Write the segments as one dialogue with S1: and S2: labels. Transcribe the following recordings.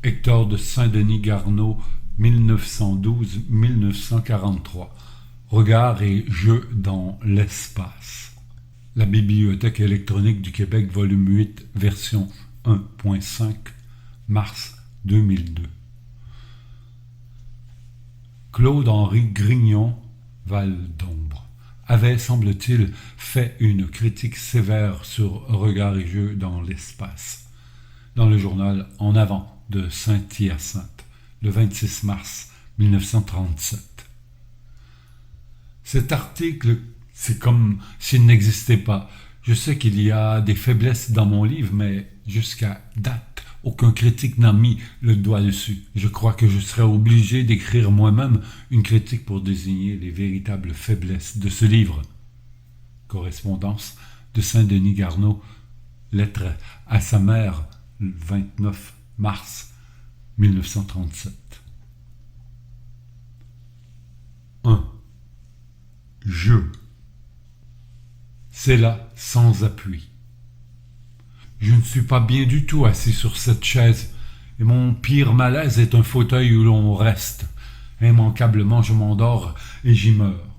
S1: Hector de Saint-Denis Garneau, 1912-1943. Regards et jeux dans l'espace. La Bibliothèque électronique du Québec, volume 8, version 1.5, mars 2002. Claude-Henri Grignon, Val d'Ombre, avait, semble-t-il, fait une critique sévère sur Regards et jeux dans l'espace, dans le journal En avant de Saint-Hyacinthe, le 26 mars 1937. Cet article, c'est comme s'il n'existait pas. Je sais qu'il y a des faiblesses dans mon livre, mais jusqu'à date, aucun critique n'a mis le doigt dessus. Je crois que je serais obligé d'écrire moi-même une critique pour désigner les véritables faiblesses de ce livre. Correspondance de Saint-Denis Garneau, lettre à sa mère, le 29 mars 1937. 1. Je. C'est là, sans appui. Je ne suis pas bien du tout assis sur cette chaise, et mon pire malaise est un fauteuil où l'on reste. Immanquablement, je m'endors et j'y meurs.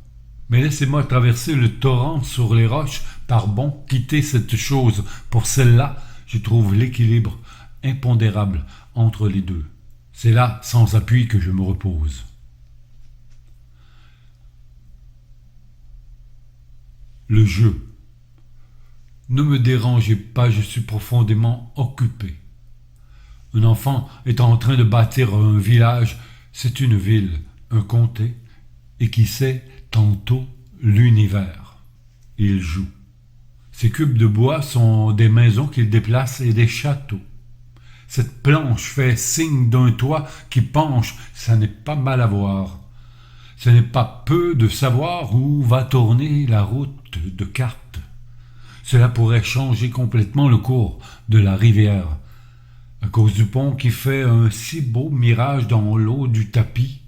S1: Mais laissez-moi traverser le torrent sur les roches, par bon, quitter cette chose. Pour celle-là, je trouve l'équilibre impondérable entre les deux. C'est là, sans appui, que je me repose. Le jeu. Ne me dérangez pas, je suis profondément occupé. Un enfant est en train de bâtir un village, c'est une ville, un comté, et qui sait, tantôt, l'univers. Il joue. Ces cubes de bois sont des maisons qu'il déplace et des châteaux. Cette planche fait signe d'un toit qui penche, ça n'est pas mal à voir. Ce n'est pas peu de savoir où va tourner la route de cartes. Cela pourrait changer complètement le cours de la rivière, à cause du pont qui fait un si beau mirage dans l'eau du tapis.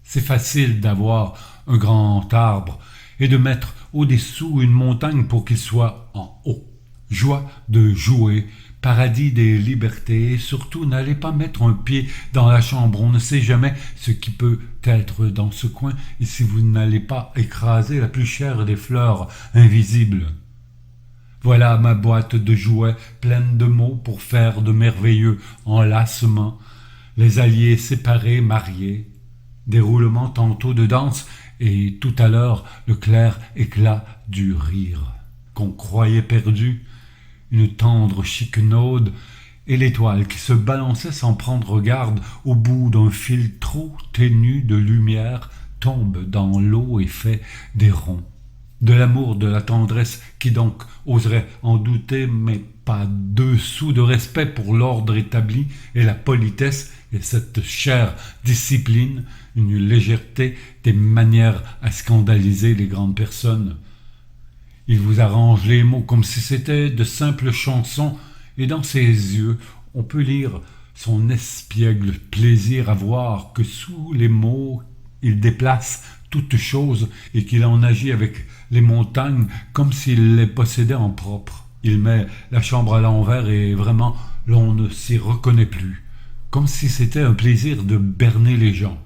S1: C'est facile d'avoir un grand arbre et de mettre au-dessous une montagne pour qu'il soit en haut. Joie de jouer, paradis des libertés, et surtout n'allez pas mettre un pied dans la chambre, on ne sait jamais ce qui peut être dans ce coin, et si vous n'allez pas écraser la plus chère des fleurs invisibles. Voilà ma boîte de jouets pleine de mots pour faire de merveilleux enlacements, les alliés séparés, mariés, déroulement tantôt de danse, et tout à l'heure le clair éclat du rire. Qu'on croyait perdu, une tendre chiquenaude, et l'étoile qui se balançait sans prendre garde au bout d'un fil trop ténu de lumière tombe dans l'eau et fait des ronds. De l'amour, de la tendresse, qui donc oserait en douter, mais pas 2 sous de respect pour l'ordre établi et la politesse et cette chère discipline, une légèreté, des manières à scandaliser les grandes personnes. Il vous arrange les mots comme si c'était de simples chansons, et dans ses yeux, on peut lire son espiègle plaisir à voir que sous les mots, il déplace toutes choses et qu'il en agit avec les montagnes comme s'il les possédait en propre. Il met la chambre à l'envers et vraiment, l'on ne s'y reconnaît plus, comme si c'était un plaisir de berner les gens.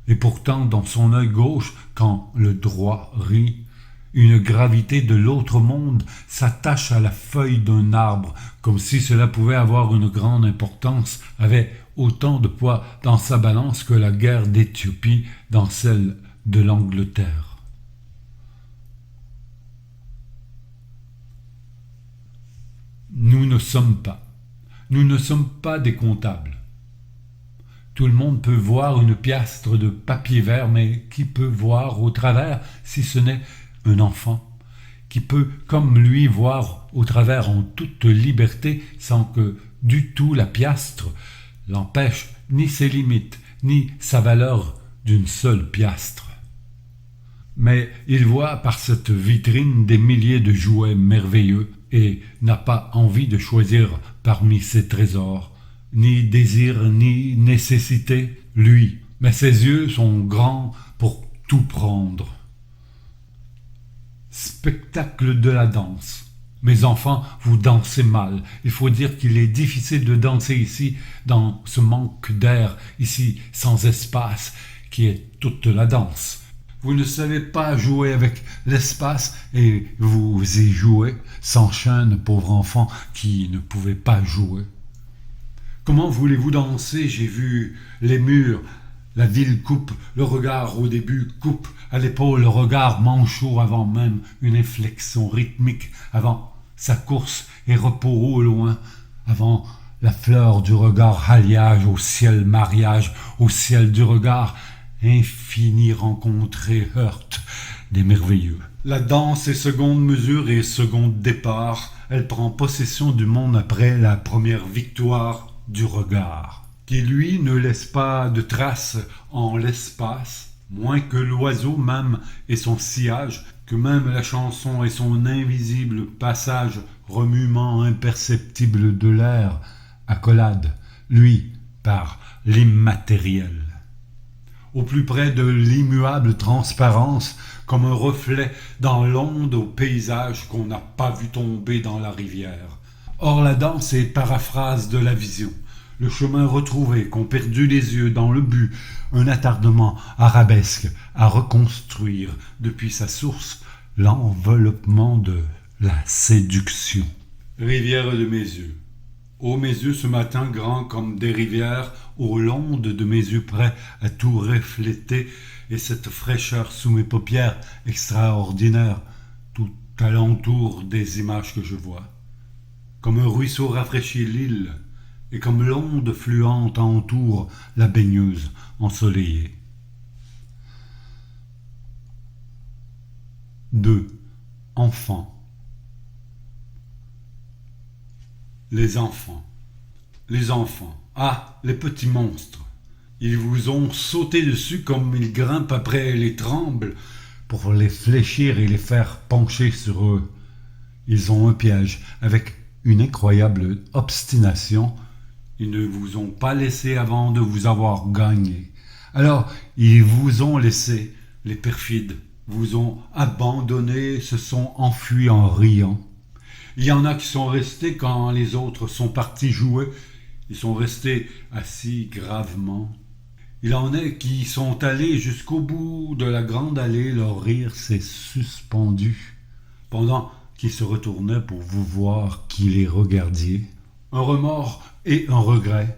S1: Et pourtant, dans son œil gauche, quand le droit rit, une gravité de l'autre monde s'attache à la feuille d'un arbre, comme si cela pouvait avoir une grande importance, avait autant de poids dans sa balance que la guerre d'Éthiopie dans celle de l'Angleterre. Nous ne sommes pas des comptables. Tout le monde peut voir une piastre de papier vert, mais qui peut voir au travers si ce n'est un enfant, qui peut, comme lui, voir au travers en toute liberté sans que du tout la piastre l'empêche ni ses limites, ni sa valeur d'une seule piastre. Mais il voit par cette vitrine des milliers de jouets merveilleux et n'a pas envie de choisir parmi ces trésors, ni désir, ni nécessité, lui. Mais ses yeux sont grands pour tout prendre. Spectacle de la danse. Mes enfants, vous dansez mal. Il faut dire qu'il est difficile de danser ici, dans ce manque d'air, ici, sans espace, qui est toute la danse. Vous ne savez pas jouer avec l'espace et vous y jouez, s'enchaîne, pauvre enfant qui ne pouvait pas jouer. Comment voulez-vous danser? J'ai vu les murs. La ville coupe, le regard au début coupe, à l'épaule le regard manchot avant même une inflexion rythmique, avant sa course et repos au loin, avant la fleur du regard alliage au ciel mariage, au ciel du regard, infini rencontré heurte des merveilleux. La danse est seconde mesure et seconde départ, elle prend possession du monde après la première victoire du regard, qui lui ne laisse pas de traces en l'espace, moins que l'oiseau même et son sillage, que même la chanson et son invisible passage, remuement imperceptible de l'air, accolade, lui, par l'immatériel. Au plus près de l'immuable transparence, comme un reflet dans l'onde au paysage qu'on n'a pas vu tomber dans la rivière. Or la danse est paraphrase de la vision, le chemin retrouvé qu'ont perdu les yeux dans le but, un attardement arabesque à reconstruire depuis sa source l'enveloppement de la séduction. Rivière de mes yeux. Ô mes yeux ce matin grands comme des rivières, ô l'onde de mes yeux prêts à tout refléter, et cette fraîcheur sous mes paupières extraordinaire, tout alentour des images que je vois. Comme un ruisseau rafraîchit l'île, et comme l'onde fluente entoure la baigneuse ensoleillée. 2. Enfants. Les enfants. Les enfants. Ah, les petits monstres. Ils vous ont sauté dessus comme ils grimpent après les trembles pour les fléchir et les faire pencher sur eux. Ils ont un piège avec une incroyable obstination. Ils ne vous ont pas laissé avant de vous avoir gagné. Alors, ils vous ont laissé, les perfides, vous ont abandonné, se sont enfuis en riant. Il y en a qui sont restés quand les autres sont partis jouer. Ils sont restés assis gravement. Il en est qui sont allés jusqu'au bout de la grande allée, leur rire s'est suspendu, pendant qu'ils se retournaient pour vous voir qui les regardiez. Un remords et un regret.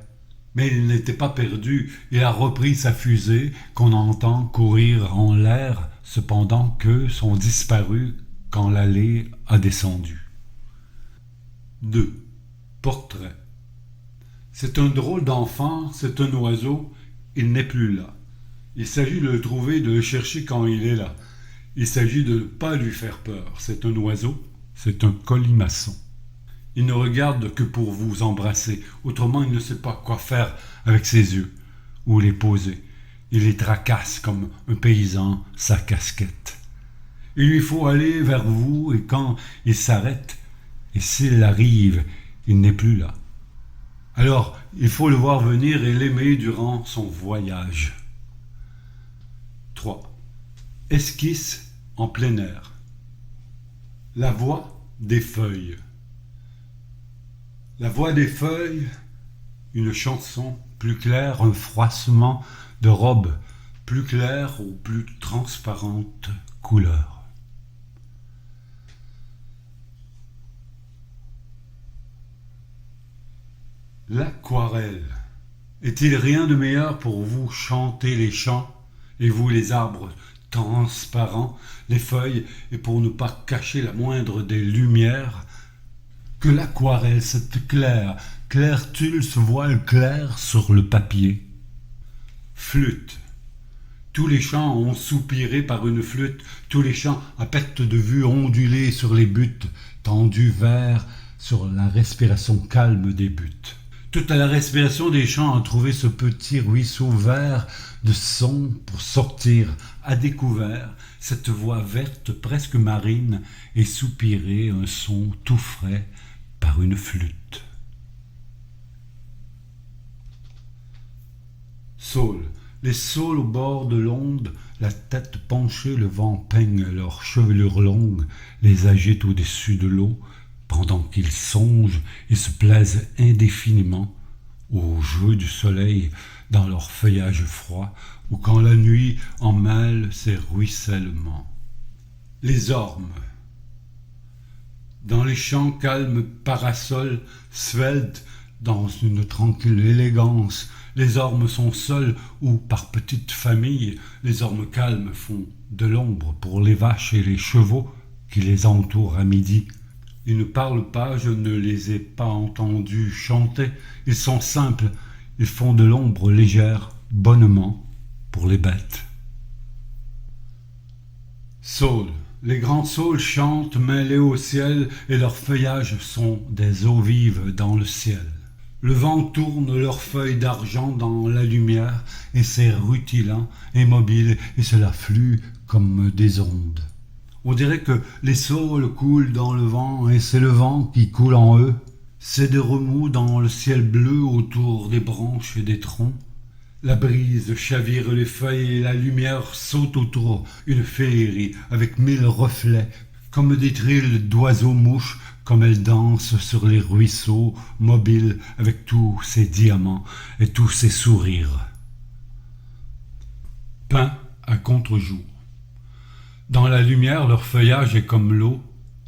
S1: Mais il n'était pas perdu, il a repris sa fusée qu'on entend courir en l'air, cependant qu'eux sont disparus quand l'allée a descendu. 2. Portrait. C'est un drôle d'enfant, c'est un oiseau, il n'est plus là. Il s'agit de le trouver, de le chercher quand il est là. Il s'agit de ne pas lui faire peur. C'est un oiseau, c'est un colimaçon. Il ne regarde que pour vous embrasser, autrement il ne sait pas quoi faire avec ses yeux, où les poser. Il les tracasse comme un paysan sa casquette. Il lui faut aller vers vous et quand il s'arrête, et s'il arrive, il n'est plus là. Alors, il faut le voir venir et l'aimer durant son voyage. 3. Esquisse en plein air. La voix des feuilles. La voix des feuilles, une chanson plus claire, un froissement de robe plus claire aux plus transparentes couleurs. L'aquarelle. Est-il rien de meilleur pour vous chanter les chants, et vous les arbres transparents, les feuilles, et pour ne pas cacher la moindre des lumières, que l'aquarelle, cette claire tulse voile clair sur le papier. Flûte. Tous les chants ont soupiré par une flûte, tous les chants à perte de vue ondulés sur les buttes, tendus vers sur la respiration calme des buttes. Toute la respiration des chants a trouvé ce petit ruisseau vert de son pour sortir à découvert cette voix verte presque marine et soupirer un son tout frais par une flûte. Saules. Les saules au bord de l'onde, la tête penchée, le vent peigne leur chevelure longue, les agite au-dessus de l'eau, pendant qu'ils songent et se plaisent indéfiniment au jeu du soleil dans leur feuillage froid, ou quand la nuit en mêle ses ruissellements. Les ormes. Dans les champs calmes parasols, sveltes, dans une tranquille élégance, les ormes sont seuls ou par petites familles, les ormes calmes font de l'ombre pour les vaches et les chevaux qui les entourent à midi. Ils ne parlent pas, je ne les ai pas entendus chanter, ils sont simples, ils font de l'ombre légère, bonnement, pour les bêtes. Saules. Les grands saules chantent mêlés au ciel et leurs feuillages sont des eaux vives dans le ciel. Le vent tourne leurs feuilles d'argent dans la lumière et c'est rutilant et mobile et cela flue comme des ondes. On dirait que les saules coulent dans le vent et c'est le vent qui coule en eux. C'est des remous dans le ciel bleu autour des branches et des troncs. La brise chavire les feuilles et la lumière saute autour, une féerie avec 1000 reflets, comme des trilles d'oiseaux-mouches, comme elles dansent sur les ruisseaux, mobiles avec tous ces diamants et tous ces sourires. Peint à contre-jour. Dans la lumière, leur feuillage est comme l'eau,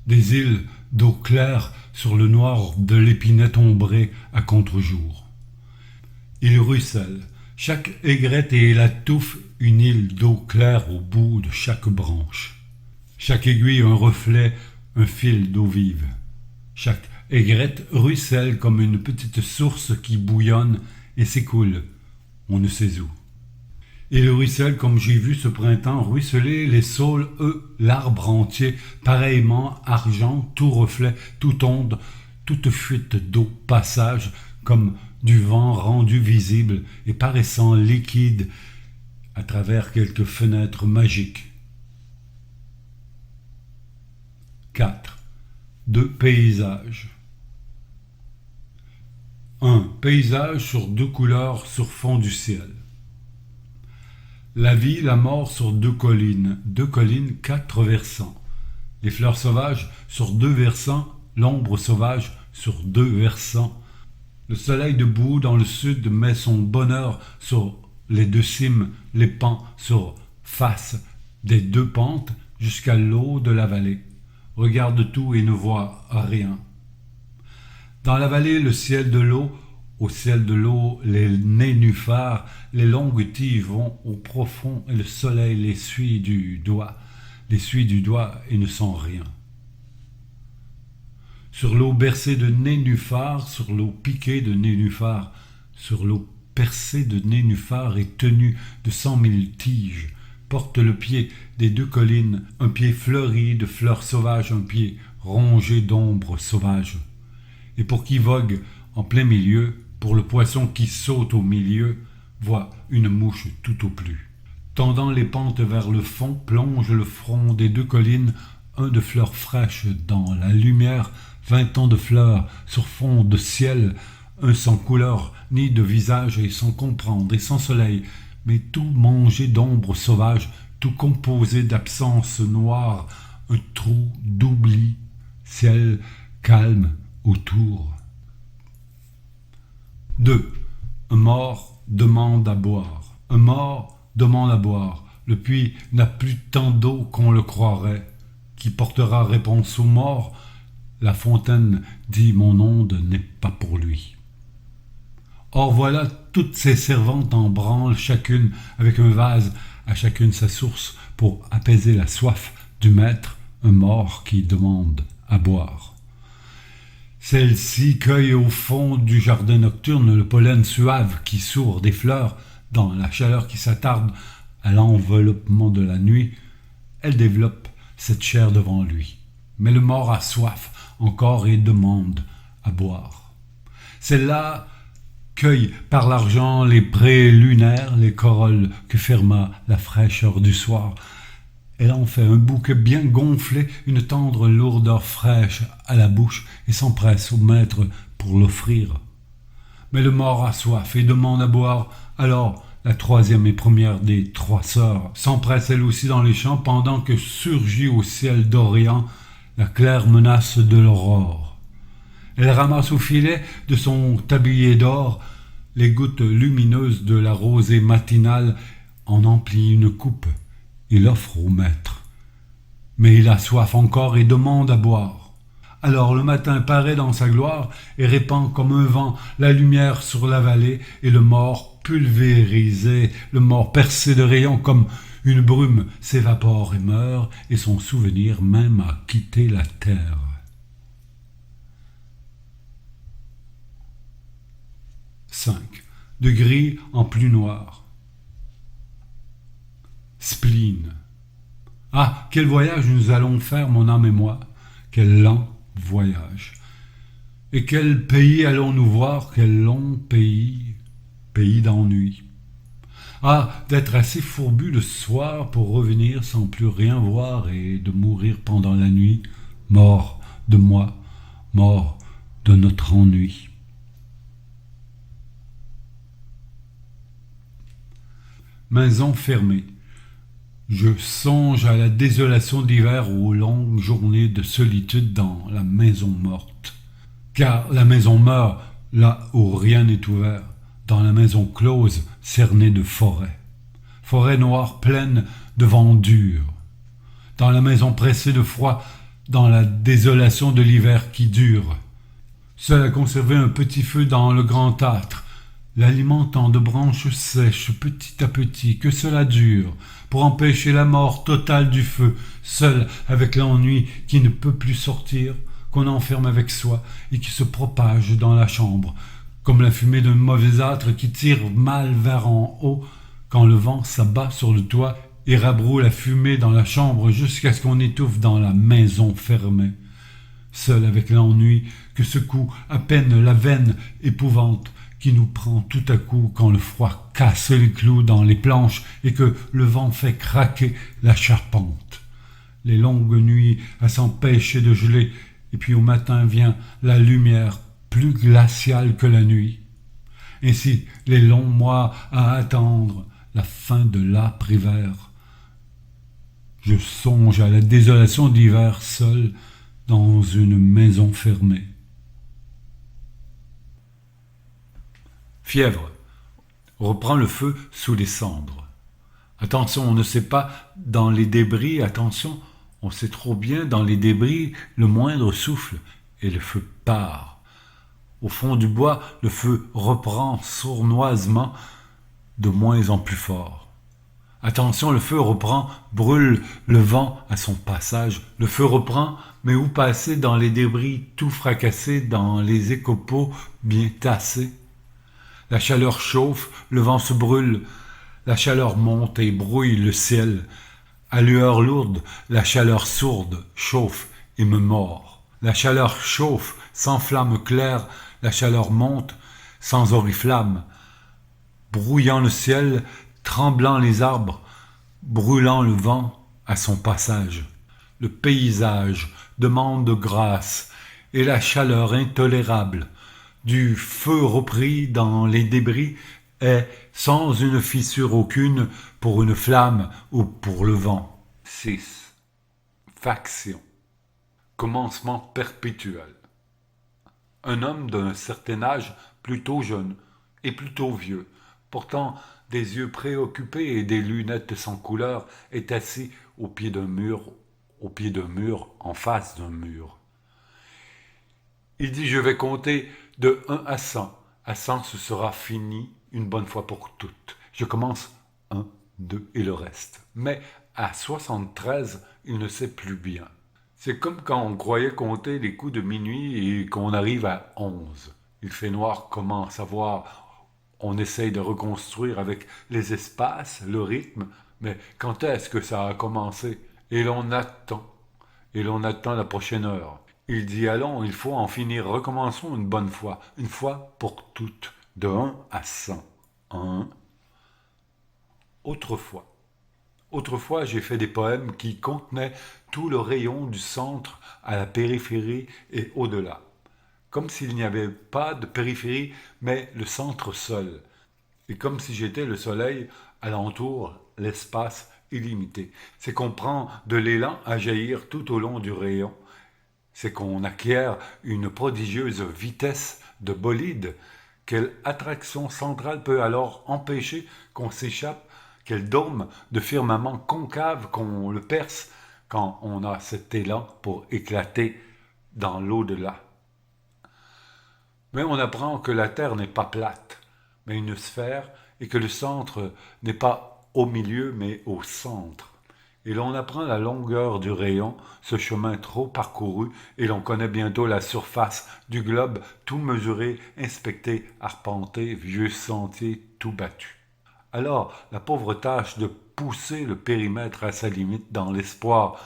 S1: des îles d'eau claire sur le noir de l'épinette ombrée à contre-jour. Ils ruissellent. Chaque aigrette est la touffe, une île d'eau claire au bout de chaque branche. Chaque aiguille un reflet, un fil d'eau vive. Chaque aigrette ruisselle comme une petite source qui bouillonne et s'écoule, on ne sait où. Et le ruisselle comme j'ai vu ce printemps ruisseler les saules, eux, l'arbre entier, pareillement argent, tout reflet, toute onde, toute fuite d'eau, passage, comme du vent rendu visible et paraissant liquide à travers quelques fenêtres magiques. 4. 2 paysages. 1. Paysage sur 2 couleurs sur fond du ciel. La vie, la mort sur 2 collines, 4 versants. Les fleurs sauvages sur 2 versants, l'ombre sauvage sur 2 versants. Le soleil debout dans le sud met son bonheur sur les 2 cimes, les pans sur face des 2 pentes jusqu'à l'eau de la vallée. Regarde tout et ne voit rien. Dans la vallée, le ciel de l'eau, au ciel de l'eau, les nénuphars, les longues tiges vont au profond et le soleil les suit du doigt et ne sent rien. Sur l'eau bercée de nénuphars, sur l'eau piquée de nénuphars, sur l'eau percée de nénuphars et tenue de 100 000 tiges, porte le pied des 2 collines, un pied fleuri de fleurs sauvages, un pied rongé d'ombres sauvages. Et pour qui vogue en plein milieu, pour le poisson qui saute au milieu, voit une mouche tout au plus. Tendant les pentes vers le fond, plonge le front des 2 collines, un de fleurs fraîches dans la lumière, 20 ans de fleurs sur fond de ciel, un sans couleur ni de visage et sans comprendre et sans soleil, mais tout mangé d'ombres sauvages, tout composé d'absence noire, un trou d'oubli, ciel calme autour. 2. Un mort demande à boire. Un mort demande à boire. Le puits n'a plus tant d'eau qu'on le croirait. Qui portera réponse aux morts? La fontaine dit mon onde n'est pas pour lui. Or voilà toutes ces servantes en branle, chacune avec un vase, à chacune sa source, pour apaiser la soif du maître, un mort qui demande à boire. Celle-ci cueille au fond du jardin nocturne le pollen suave qui sourd des fleurs, dans la chaleur qui s'attarde à l'enveloppement de la nuit, elle développe cette chair devant lui. Mais le mort a soif encore et demande à boire. Celle-là cueille par l'argent les prés lunaires, les corolles que ferma la fraîcheur du soir. Elle en fait un bouquet bien gonflé, une tendre lourdeur fraîche à la bouche et s'empresse au maître pour l'offrir. Mais le mort a soif et demande à boire, alors la 3e et première des 3 sœurs s'empresse elle aussi dans les champs pendant que surgit au ciel d'Orient la claire menace de l'aurore. Elle ramasse au filet de son tablier d'or les gouttes lumineuses de la rosée matinale, en emplit une coupe et l'offre au maître. Mais il a soif encore et demande à boire. Alors le matin paraît dans sa gloire et répand comme un vent la lumière sur la vallée, et le mort pulvérisé, le mort percé de rayons comme une brume s'évapore et meurt, et son souvenir même a quitté la terre. De gris en plus noir. Spleen. Ah, quel voyage nous allons faire, mon âme et moi. Quel lent voyage. Et quel pays allons-nous voir, quel long pays, pays d'ennui. Ah, d'être assez fourbu le soir pour revenir sans plus rien voir et de mourir pendant la nuit, mort de moi, mort de notre ennui. Maison fermée. Je songe à la désolation d'hiver ou aux longues journées de solitude dans la maison morte. Car la maison meurt là où rien n'est ouvert, dans la maison close cernée de forêt. Forêt noire pleine de vent dur. Dans la maison pressée de froid, dans la désolation de l'hiver qui dure. Seul à conserver un petit feu dans le grand âtre, l'alimentant de branches sèches petit à petit, que cela dure, pour empêcher la mort totale du feu, seul avec l'ennui qui ne peut plus sortir, qu'on enferme avec soi et qui se propage dans la chambre, comme la fumée d'un mauvais âtre qui tire mal vers en haut, quand le vent s'abat sur le toit et rabroue la fumée dans la chambre jusqu'à ce qu'on étouffe dans la maison fermée. Seul avec l'ennui que secoue à peine la veine épouvante qui nous prend tout à coup quand le froid casse les clous dans les planches et que le vent fait craquer la charpente. Les longues nuits à s'empêcher de geler, et puis au matin vient la lumière plus glaciale que la nuit. Ainsi les longs mois à attendre la fin de l'après-hiver. Je songe à la désolation d'hiver seul dans une maison fermée. Fièvre. Reprend le feu sous les cendres. Attention, on ne sait pas dans les débris, attention, on sait trop bien dans les débris, le moindre souffle et le feu part. Au fond du bois, le feu reprend sournoisement de moins en plus fort. Attention, le feu reprend, brûle le vent à son passage. Le feu reprend, mais où passer dans les débris tout fracassés, dans les écopeaux bien tassés? La chaleur chauffe, le vent se brûle, la chaleur monte et brouille le ciel. À lueur lourde, la chaleur sourde chauffe et me mord. La chaleur chauffe, sans flamme claire, la chaleur monte, sans oriflamme, brouillant le ciel, tremblant les arbres, brûlant le vent à son passage. Le paysage demande grâce, et la chaleur intolérable du feu repris dans les débris est sans une fissure aucune pour une flamme ou pour le vent. 6. Faction. Commencement perpétuel. Un homme d'un certain âge, plutôt jeune et plutôt vieux, portant des yeux préoccupés et des lunettes sans couleur, est assis au pied d'un mur, en face d'un mur. Il dit: je vais compter de 1 à 100. À 100, ce sera fini une bonne fois pour toutes. Je commence 1, 2 et le reste. Mais à 73, il ne sait plus bien. C'est comme quand on croyait compter les coups de minuit et qu'on arrive à 11. Il fait noir, comment savoir? On essaye de reconstruire avec les espaces, le rythme, mais quand est-ce que ça a commencé? Et l'on attend la prochaine heure. Il dit: allons, il faut en finir, recommençons une bonne fois, une fois pour toutes, de 1 à 100. 1. Autrefois, j'ai fait des poèmes qui contenaient tout le rayon du centre à la périphérie et au-delà. Comme s'il n'y avait pas de périphérie, mais le centre seul. Et comme si j'étais le soleil, alentour, l'espace illimité. C'est qu'on prend de l'élan à jaillir tout au long du rayon. c'est qu'on acquiert une prodigieuse vitesse de bolide. Quelle attraction centrale peut alors empêcher qu'on s'échappe? Quel dôme de firmament concave qu'on le perce quand on a cet élan pour éclater dans l'au-delà? Mais on apprend que la Terre n'est pas plate, mais une sphère, et que le centre n'est pas au milieu, mais au centre. Et l'on apprend la longueur du rayon, ce chemin trop parcouru, et l'on connaît bientôt la surface du globe, tout mesuré, inspecté, arpenté, vieux sentier tout battu. Alors, la pauvre tâche de pousser le périmètre à sa limite dans l'espoir,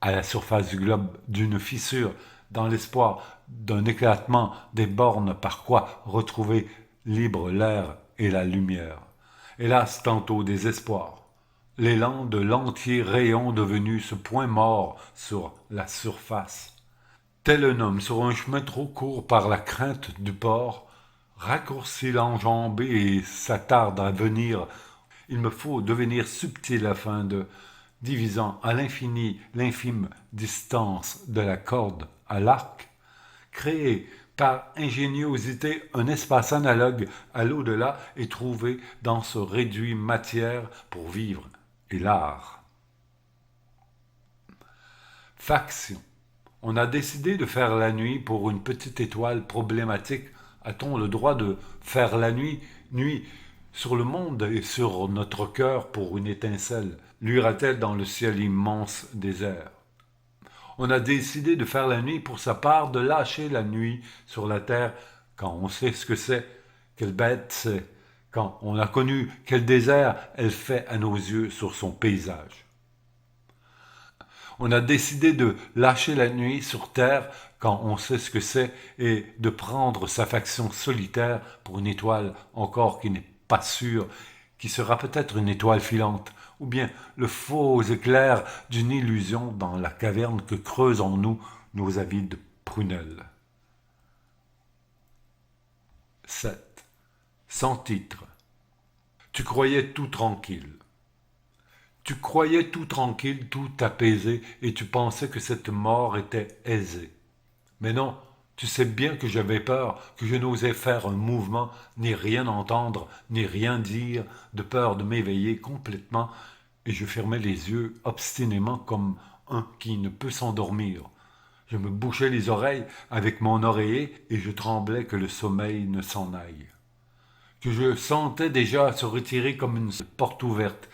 S1: à la surface du globe, d'une fissure, dans l'espoir d'un éclatement des bornes par quoi retrouver libre l'air et la lumière. Hélas, tantôt désespoir. L'élan de l'entier rayon devenu ce point mort sur la surface. Tel un homme sur un chemin trop court par la crainte du port, raccourcit l'enjambée et s'attarde à venir. Il me faut devenir subtil afin de, divisant à l'infini l'infime distance de la corde à l'arc, créer par ingéniosité un espace analogue à l'au-delà et trouver dans ce réduit matière pour vivre et l'art. Faction. On a décidé de faire la nuit pour une petite étoile problématique. A-t-on le droit de faire la nuit sur le monde et sur notre cœur pour une étincelle? Luira-t-elle dans le ciel immense désert? On a décidé de faire la nuit pour sa part, de lâcher la nuit sur la terre quand on sait ce que c'est, quelle bête c'est, quand on a connu quel désert elle fait à nos yeux sur son paysage. On a décidé de lâcher la nuit sur terre quand on sait ce que c'est et de prendre sa faction solitaire pour une étoile encore qui n'est pas sûre, qui sera peut-être une étoile filante, ou bien le faux éclair d'une illusion dans la caverne que creusent en nous nos avides prunelles. 7. Sans titre. Tu croyais tout tranquille. Tu croyais tout tranquille, tout apaisé, et tu pensais que cette mort était aisée. Mais non, tu sais bien que j'avais peur, que je n'osais faire un mouvement, ni rien entendre, ni rien dire, de peur de m'éveiller complètement, et je fermais les yeux obstinément comme un qui ne peut s'endormir. Je me bouchais les oreilles avec mon oreiller, et je tremblais que le sommeil ne s'en aille. Que je sentais déjà se retirer comme une porte ouverte,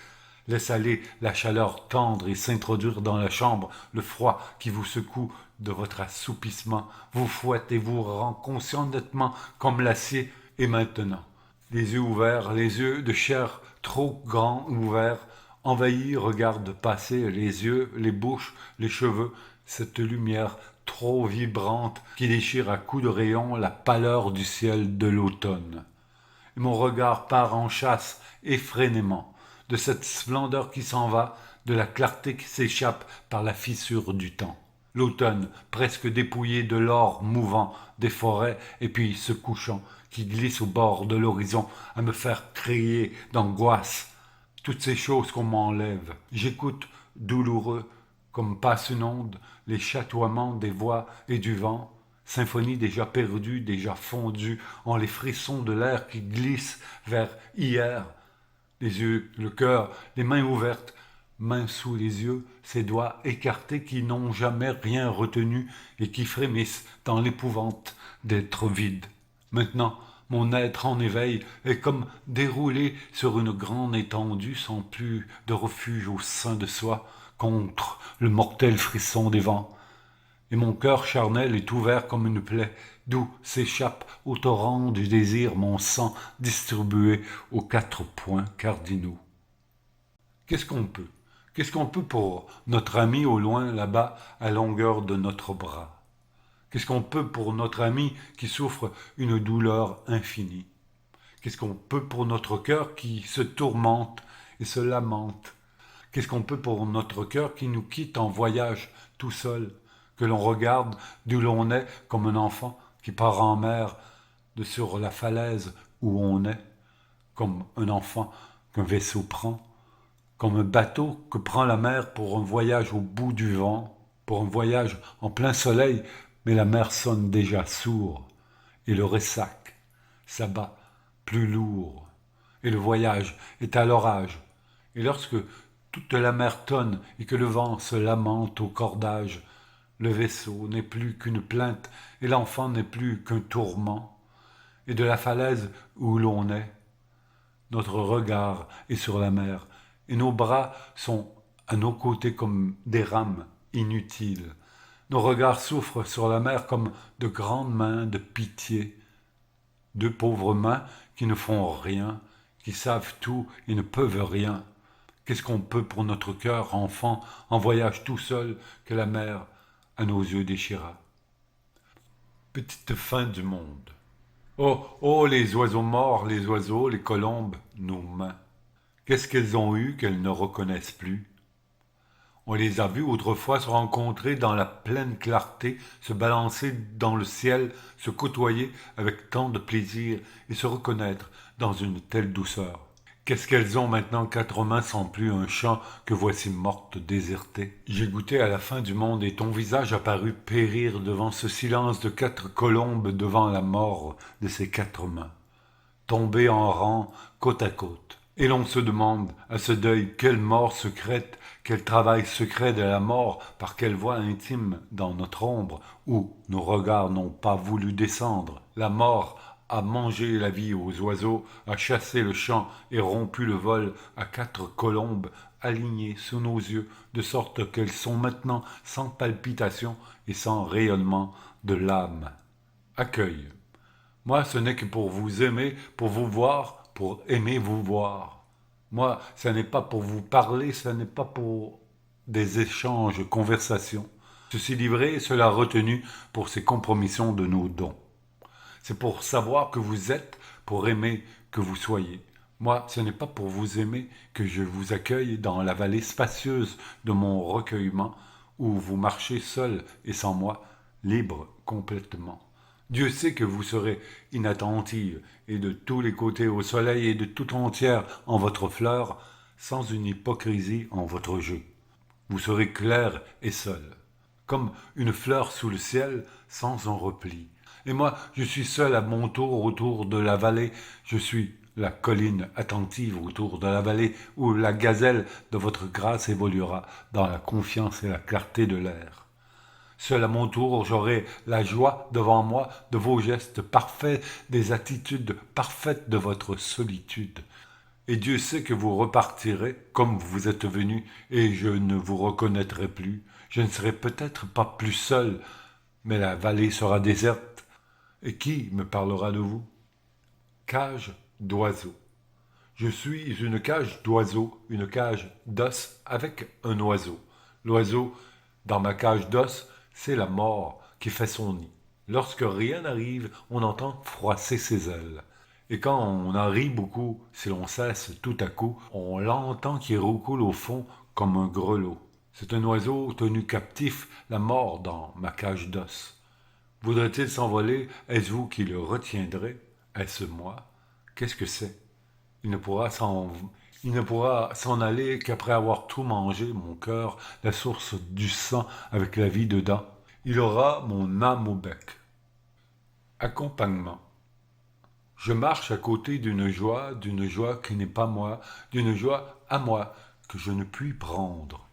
S1: laisse aller la chaleur tendre et s'introduire dans la chambre, le froid qui vous secoue de votre assoupissement, vous fouette et vous rend conscient nettement comme l'acier. Et maintenant, les yeux ouverts, les yeux de chair trop grands ouverts, envahis, regardent passer les yeux, les bouches, les cheveux, cette lumière trop vibrante qui déchire à coups de rayon la pâleur du ciel de l'automne. Et mon regard part en chasse effrénément de cette splendeur qui s'en va, de la clarté qui s'échappe par la fissure du temps. L'automne, presque dépouillé de l'or mouvant des forêts, et puis ce couchant qui glisse au bord de l'horizon à me faire crier d'angoisse. Toutes ces choses qu'on m'enlève. J'écoute, douloureux, comme passe une onde, les chatoiements des voix et du vent, symphonie déjà perdue, déjà fondue en les frissons de l'air qui glisse vers hier. Les yeux, le cœur, les mains ouvertes, mains sous les yeux, ces doigts écartés qui n'ont jamais rien retenu et qui frémissent dans l'épouvante d'être vide. Maintenant, mon être en éveil est comme déroulé sur une grande étendue sans plus de refuge au sein de soi contre le mortel frisson des vents. Et mon cœur charnel est ouvert comme une plaie, d'où s'échappe au torrent du désir mon sang distribué aux 4 points cardinaux. Qu'est-ce qu'on peut? Qu'est-ce qu'on peut pour notre ami au loin là-bas à longueur de notre bras? Qu'est-ce qu'on peut pour notre ami qui souffre une douleur infinie? Qu'est-ce qu'on peut pour notre cœur qui se tourmente et se lamente? Qu'est-ce qu'on peut pour notre cœur qui nous quitte en voyage tout seul, que l'on regarde d'où l'on est comme un enfant qui part en mer de sur la falaise où on est, comme un enfant qu'un vaisseau prend, comme un bateau que prend la mer pour un voyage au bout du vent, pour un voyage en plein soleil, mais la mer sonne déjà sourd, et le ressac s'abat plus lourd, et le voyage est à l'orage, et lorsque toute la mer tonne et que le vent se lamente au cordage, le vaisseau n'est plus qu'une plainte, et l'enfant n'est plus qu'un tourment, et de la falaise où l'on est, notre regard est sur la mer, et nos bras sont à nos côtés comme des rames inutiles. Nos regards souffrent sur la mer comme de grandes mains de pitié. Deux pauvres mains qui ne font rien, qui savent tout et ne peuvent rien. Qu'est-ce qu'on peut pour notre cœur, enfant, en voyage tout seul, que la mer à nos yeux déchira? Petite fin du monde. Oh, oh, les oiseaux morts, les oiseaux, les colombes, nos mains. Qu'est-ce qu'elles ont eu qu'elles ne reconnaissent plus? On les a vues autrefois se rencontrer dans la pleine clarté, se balancer dans le ciel, se côtoyer avec tant de plaisir et se reconnaître dans une telle douceur. Qu'est-ce qu'elles ont maintenant quatre mains sans plus un chant que voici mortes, désertées? J'ai goûté à la fin du monde et ton visage a paru périr devant ce silence de quatre colombes devant la mort de ces quatre mains, tombées en rang côte à côte. Et l'on se demande, à ce deuil, quelle mort secrète, quel travail secret de la mort, par quelle voie intime dans notre ombre, où nos regards n'ont pas voulu descendre. La mort a mangé la vie aux oiseaux, a chassé le chant et rompu le vol à quatre colombes alignées sous nos yeux, de sorte qu'elles sont maintenant sans palpitation et sans rayonnement de l'âme. Accueil. Moi, ce n'est que pour vous aimer, pour vous voir, pour aimer vous voir. Moi, ce n'est pas pour vous parler, ce n'est pas pour des échanges, conversations. Ceci livré, cela retenu pour ces compromissions de nos dons. C'est pour savoir que vous êtes, pour aimer que vous soyez. Moi, ce n'est pas pour vous aimer que je vous accueille dans la vallée spacieuse de mon recueillement, où vous marchez seul et sans moi, libre complètement. Dieu sait que vous serez inattentive, et de tous les côtés au soleil et de tout entière en votre fleur, sans une hypocrisie en votre jeu. Vous serez clair et seul, comme une fleur sous le ciel, sans un repli. Et moi, je suis seul à mon tour autour de la vallée, je suis la colline attentive autour de la vallée où la gazelle de votre grâce évoluera dans la confiance et la clarté de l'air. Seul à mon tour, j'aurai la joie devant moi de vos gestes parfaits, des attitudes parfaites de votre solitude. Et Dieu sait que vous repartirez comme vous êtes venu, et je ne vous reconnaîtrai plus. Je ne serai peut-être pas plus seul, mais la vallée sera déserte. Et qui me parlera de vous? Cage d'oiseau. Je suis une cage d'oiseau, une cage d'os avec un oiseau. L'oiseau, dans ma cage d'os, c'est la mort qui fait son nid. Lorsque rien n'arrive, on entend froisser ses ailes. Et quand on en rit beaucoup, si l'on cesse tout à coup, on l'entend qui roucoule au fond comme un grelot. C'est un oiseau tenu captif, la mort dans ma cage d'os. Voudrait-il s'envoler? Est-ce vous qui le retiendrez? Est-ce moi? Qu'est-ce que c'est? Il ne pourra s'en aller qu'après avoir tout mangé, mon cœur, la source du sang avec la vie dedans. Il aura mon âme au bec. Accompagnement. Je marche à côté d'une joie qui n'est pas moi, d'une joie à moi que je ne puis prendre.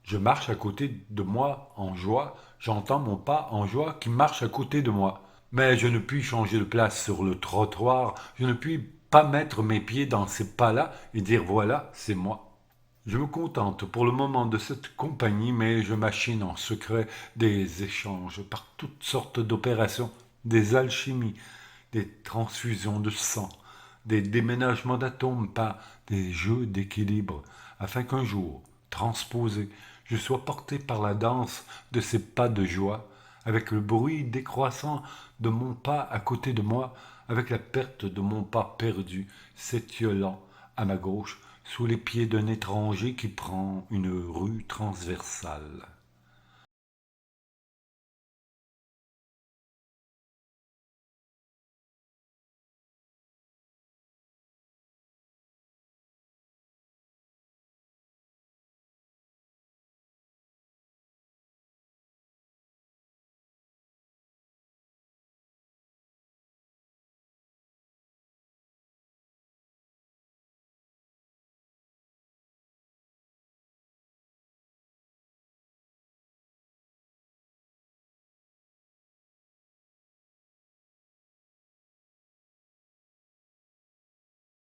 S1: Je marche à côté de moi en joie, j'entends mon pas en joie qui marche à côté de moi. Mais je ne puis changer de place sur le trottoir, je ne puis pas mettre mes pieds dans ces pas-là et dire voilà, c'est moi. Je me contente pour le moment de cette compagnie, mais je machine en secret des échanges par toutes sortes d'opérations, des alchimies, des transfusions de sang, des déménagements d'atomes, pas des jeux d'équilibre, afin qu'un jour, transposé, je sois porté par la danse de ces pas de joie, avec le bruit décroissant de mon pas à côté de moi, avec la perte de mon pas perdu, s'étiolant à ma gauche, sous les pieds d'un étranger qui prend une rue transversale.